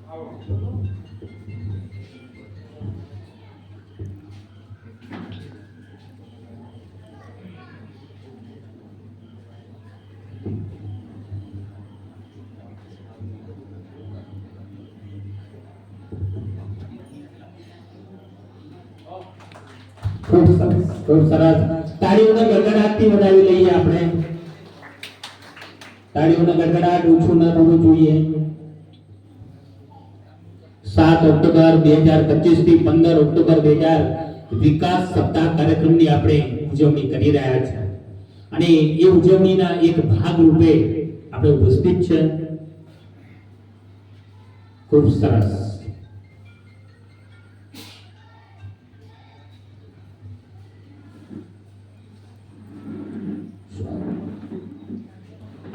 ખૂબ સરસ. તાળીઓના ગડગડાટથી વધાવી લઈએ આપણે. તાળીઓના ગડગડાટ ઓછું ન થવું જોઈએ. 7 ઓક્ટોબર 2025 થી 15 ઓક્ટોબર 2000 વિકાસ સપ્તાહ કાર્યક્રમની આપણે ઉજવણી કરી રહ્યા છીએ અને એ ઉજવણીના એક ભાગ રૂપે આપણે ઉપસ્થિત છે. ખૂબ સરસ.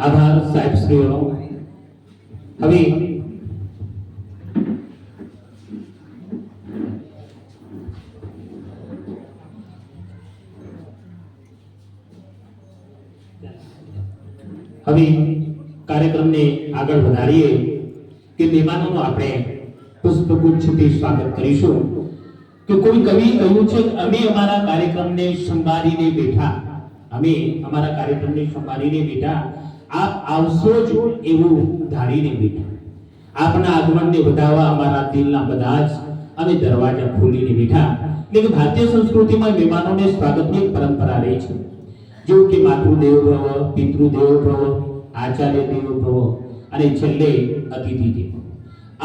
આભાર સાહેબ શ્રીઓનો. હવે કાર્યક્રમને આગળ વધારીએ કે મહેમાનોનું આપણે પુષ્પગુચ્છથી સ્વાગત કરીશું. કે કોઈ કવિ કહ્યું છે કે અમે અમારા કાર્યક્રમને સંભાળીને બેઠા, અમે અમારા કાર્યક્રમને સંભાળીને બેઠા, આપ આવશો જ એવું ધારીને બેઠા. આપના આગમનને વધાવવા અમારા દિલના બધા જ અમે દરવાજા ખોલીને બેઠા. એટલે કે ભારતીય સંસ્કૃતિમાં મહેમાનોને સ્વાગતની પરંપરા રહી છે. જેવું કે માતૃદેવો ભવ, પિતૃદેવો ભવ, આચાર્ય દેવો ભવ અને છેલ્લે અતિથિ દેવો.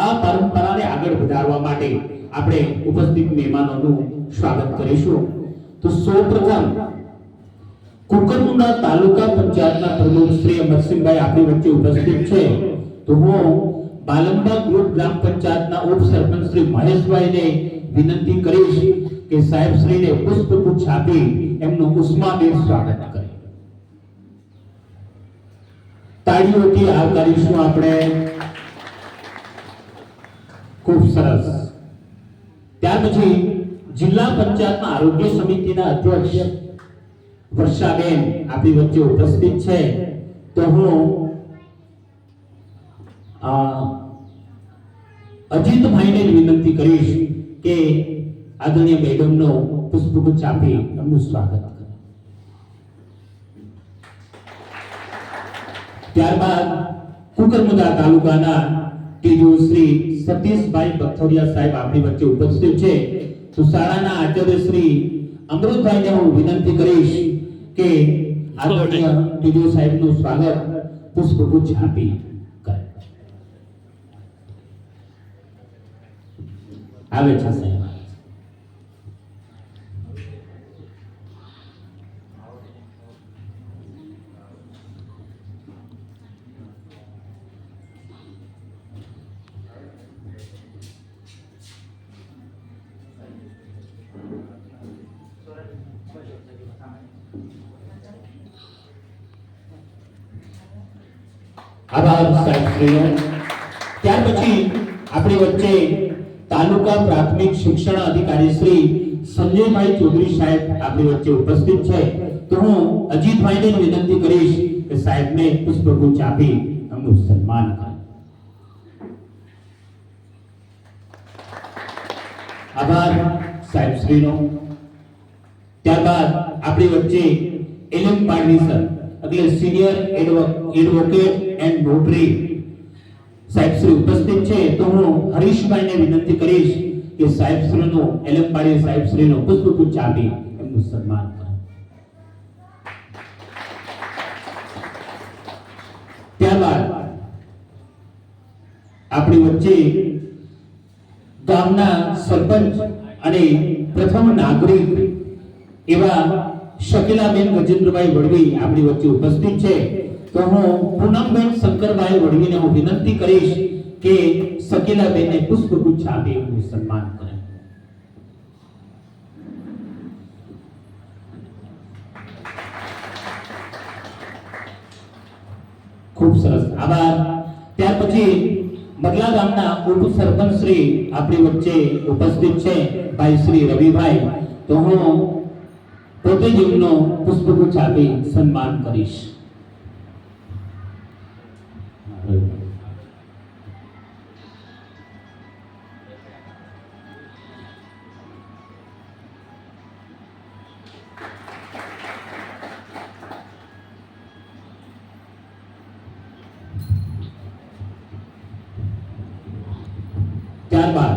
આ પરંપરાને આગળ વધારવા માટે આપણે ઉપસ્થિત મહેમાનોનું સ્વાગત કરીશું. તો સૌપ્રથમ કુકરમુંડા તાલુકા પંચાયતના પ્રમુખ શ્રી અમરસિંહભાઈ આપણી વચ્ચે ઉપસ્થિત છે. તો હું બાલંબા ગ્રુપ ગ્રામ પંચાયતના ઉપસરપંચ શ્રી મહેશભાઈને વિનંતી કરીશ કે સાહેબ શ્રીને પુષ્પગુચ્છ આપી એમનું ઉષ્માભેર સ્વાગત કરે. તાળીઓથી આવકારીશું આપણે. ખૂબ સરસ. ત્યાર પછી જિલ્લા પંચાયતના આરોગ્ય સમિતિના અધ્યક્ષ વર્ષાબેન આપણી વચ્ચે ઉપસ્થિત છે. તો હું અજીતભાઈને વિનંતી કરીશ કે આદરણીય મેડમનો પુષ્પગુચ્છ આપી એમનું સ્વાગત કરે. ત્યારબાદ કુકરમુંડા તાલુકાના ટીડીઓ શ્રી સતીશભાઈ બથોરિયા સાહેબ આપણી વચ્ચે ઉપસ્થિત છે. તો શાળાના આચાર્ય શ્રી અમૃતભાઈને હું વિનંતી કરીશ કે આદરણીય ટીડીઓ સાહેબનું સ્વાગત પુષ્પગુચ્છ આપી કરે. આવે છે સાહેબ. આભાર સાહેબ શ્રીનો. ત્યાર પછી આપણી વચ્ચે તાલુકા પ્રાથમિક શિક્ષણ અધિકારી શ્રી સંજયભાઈ ચૌધરી સાહેબ આપણી વચ્ચે ઉપસ્થિત છે. તો હું અજીતભાઈને વિનંતી કરીશ કે સાહેબને પુષ્પગુચ્છ આપી એમનું સન્માન કરે. આભાર સાહેબ શ્રીનો. ત્યારબાદ આપણી વચ્ચે એલએમ પાડવી સર એટલે સિનિયર એડવોકેટ એન્ડ નોટરી સાહેબ શ્રી ઉપસ્થિત છે. તો હું હરીશભાઈને વિનંતી કરીશ કે સાહેબ શ્રીનો એલએમ પાડી સાહેબ શ્રીનો પુષ્પગુચ્છ આપી એમનું સન્માન કરે. ત્યારબાદ આપણી વચ્ચે ગામના સરપંચ અને પ્રથમ નાગરિક એવા શકીલાબેન ગજેન્દ્રભાઈ વડવી આપણી વચ્ચે ઉપસ્થિત છે. તો હું પૂનમબેન શંકરભાઈ વડવીને હું વિનંતી કરીશ કે શકીલાબેનને પુષ્પગુચ્છ આપી એમનું સન્માન કરે. ખૂબ સરસ. આભાર. ત્યાર પછી મગલા ગામના ઉપસરપંચ શ્રી આપણી વચ્ચે ઉપસ્થિત છે ભાઈ શ્રી રવિભાઈ. તો હું પોતે જ એમનો પુષ્પગુચ્છ આપી સન્માન કરીશ. ત્યારબાદ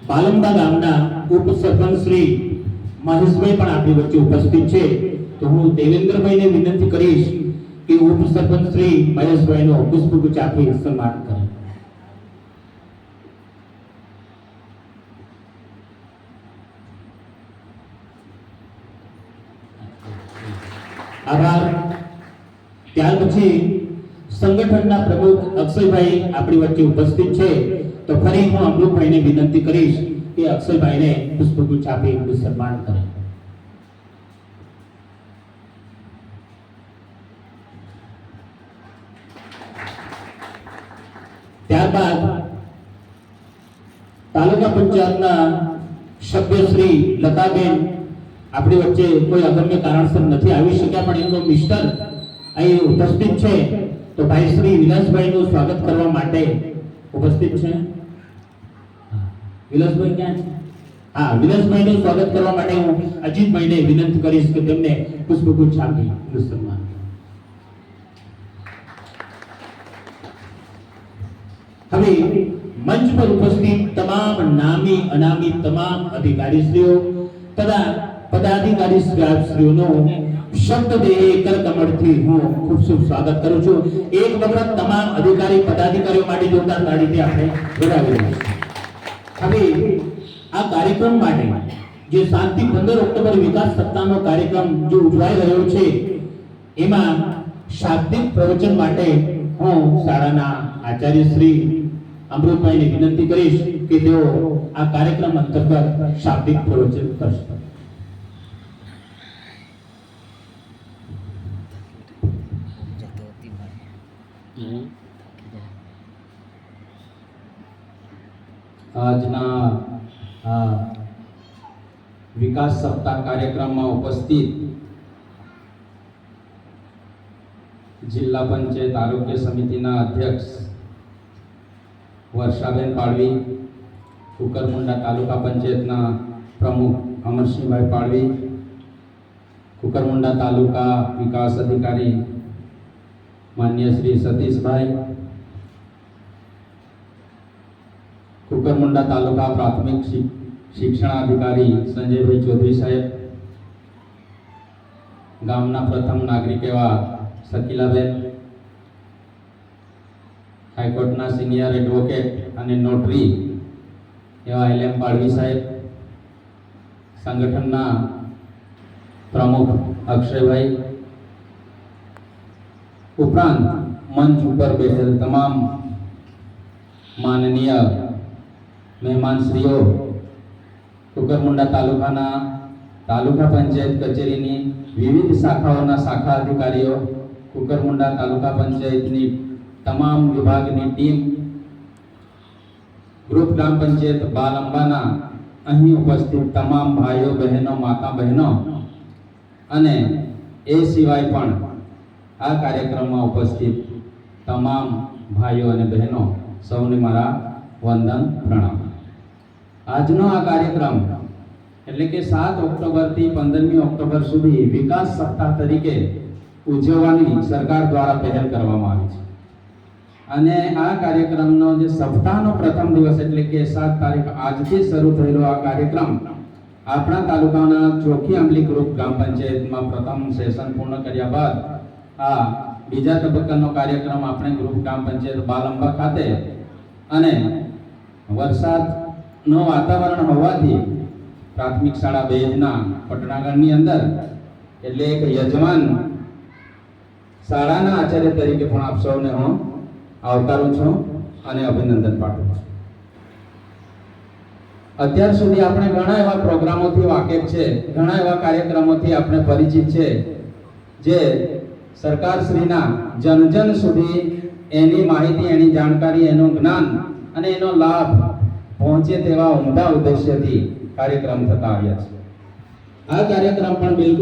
બાલંબા ગામના ઉપસરપંચ શ્રી મહેશભાઈ પણ આપણી વચ્ચે ઉપસ્થિત છે, તો હું દેવેન્દ્રભાઈને વિનંતી કરીશ કે ઉપસરપંચ શ્રી મહેશભાઈનો પુષ્પગુચ્છ આપી સન્માન કરે. આભાર. ત્યાર પછી સંગઠનના પ્રમુખ અક્ષયભાઈ આપણી વચ્ચે ઉપસ્થિત છે, તો ફરી હું અમૃતભાઈને વિનંતી કરીશ કે અક્ષયભાઈને પુષ્પગુચ્છ આપી સન્માન કરે. ત્યારબાદ તાલુકા પંચાયતના સભ્ય શ્રી લતાબેન આપણી વચ્ચે કોઈ અગમ્ય કારણસર નથી આવી શક્યા, પણ એમનો મિસ્ટર અહીં ઉપસ્થિત છે, તો ભાઈ શ્રી વિલાસભાઈનું સ્વાગત કરવા માટે ઉપસ્થિત છે. વિલાસભાઈ ક્યાં છે? હા, વિલાસભાઈનું સ્વાગત કરવા માટે હું અજીતભાઈને વિનંતી કરીશ કે તેમને પુષ્પગુચ્છ આપી સન્માન. હવે મંચ પર ઉપસ્થિત તમામ નામી અનામી તમામ અધિકારીશ્રીઓ તથા પદાધિકારીશ્રીઓનો શબ્દ દેહે કરકમળથી હું ખૂબ ખૂબ સ્વાગત કરું છું. એક વખત તમામ અધિકારી પદાધિકારીઓ માટે જોરદાર તાળીથી આપણે વધાવી દઈએ. હવે આ કાર્યક્રમ માટે જે 7 થી 15 ઓક્ટોબર વિકાસ સપ્તાહનો કાર્યક્રમ જે ઉજવાઈ રહ્યો છે, એમાં શાબ્દિક પ્રવચન માટે હું શાળાના આચાર્ય શ્રી અમૃતભાઈને વિનંતી કરીશ કે તેઓ આ કાર્યક્રમ અંતર્ગત શાબ્દિક પ્રવચન કરશે. આજના વિકાસ સપ્તાહ કાર્યક્રમમાં ઉપસ્થિત જિલ્લા પંચાયત આરોગ્ય સમિતિના અધ્યક્ષ વર્ષાબેન પાડવી, કુકરમુંડા તાલુકા પંચાયતના પ્રમુખ અમરસિંહભાઈ પાડવી, કુકરમુંડા તાલુકા વિકાસ અધિકારી માન્ય શ્રી સતીશભાઈ, કુકરમુંડા તાલુકા પ્રાથમિક શિક્ષણાધિકારી સંજયભાઈ ચૌધરી સાહેબ, ગામના પ્રથમ નાગરિક એવા શકીલાબેન, હાઈકોર્ટના સિનિયર એડવોકેટ અને નોટરી એવા LM પાડવી સાહેબ, સંગઠનના પ્રમુખ અક્ષયભાઈ, ઉપરાંત મંચ ઉપર બેઠેલ તમામ માનનીય મહેમાનશ્રીઓ, કુકરમુંડા તાલુકાના તાલુકા પંચાયત કચેરીની વિવિધ શાખાઓના શાખા અધિકારીઓ, કુકરમુંડા તાલુકા પંચાયતની તમામ વિભાગની ટીમ, ગ્રુપ ગ્રામ પંચાયત બાલંબાના અહીં ઉપસ્થિત તમામ ભાઈઓ બહેનો, માતા બહેનો અને એ સિવાય પણ આ કાર્યક્રમમાં ઉપસ્થિત તમામ ભાઈઓ અને બહેનો, સૌને મારા વંદન પ્રણામ. આજનો આ કાર્યક્રમ એટલે કે 7 ઓક્ટોબરથી 15મી ઓક્ટોબર સુધી વિકાસ સપ્તાહ તરીકે ઉજવવાની સરકાર દ્વારા પહેલ કરવામાં આવી છે. અને આ કાર્યક્રમનો જે સપ્તાહનો પ્રથમ દિવસ એટલે કે 7 તારીખ આજથી શરૂ થયેલો આ કાર્યક્રમ આપણા તાલુકાના ચોખી આંબલી ગ્રુપ ગ્રામ પંચાયતમાં પ્રથમ સેશન પૂર્ણ કર્યા બાદ આ બીજા તબક્કાનો કાર્યક્રમ આપણે ગ્રુપ ગ્રામ પંચાયત બાલંબા ખાતે, અને વરસાદનો વાતાવરણ હોવાથી પ્રાથમિક શાળા બેજના પટનાગઢની અંદર એટલે એક યજમાન શાળાના આચાર્ય તરીકે પણ આપ સૌને હું આવકારું છું અને અભિનંદન પાઠવું છું. અત્યાર સુધી આપણે ઘણા એવા પ્રોગ્રામોથી વાકેફ છે, ઘણા એવા કાર્યક્રમોથી આપણે પરિચિત છે, જે સરકારશ્રીના જન સુધી એની માહિતી, એની જાણકારી, એનું જ્ઞાન અને એનો લાભ પહોંચે તેવા ઉમદા ઉદ્દેશ્યથી કાર્યક્રમ થતા આવ્યા છે. આ કાર્યક્રમ પણ બિલકુલ